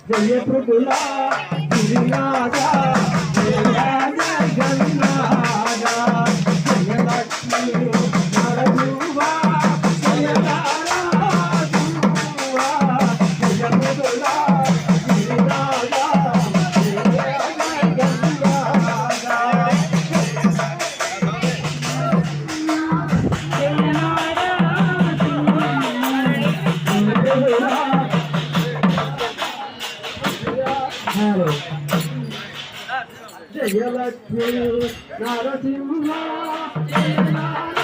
జయ ప్రభులా గిరినాథా జయ జగన్నాథా జయ Lakshmi Narasimha జయ నారాజువా జయ ప్రభులా గిరినాథా జయ జగన్నాథా జయ Lakshmi Narasimha జయ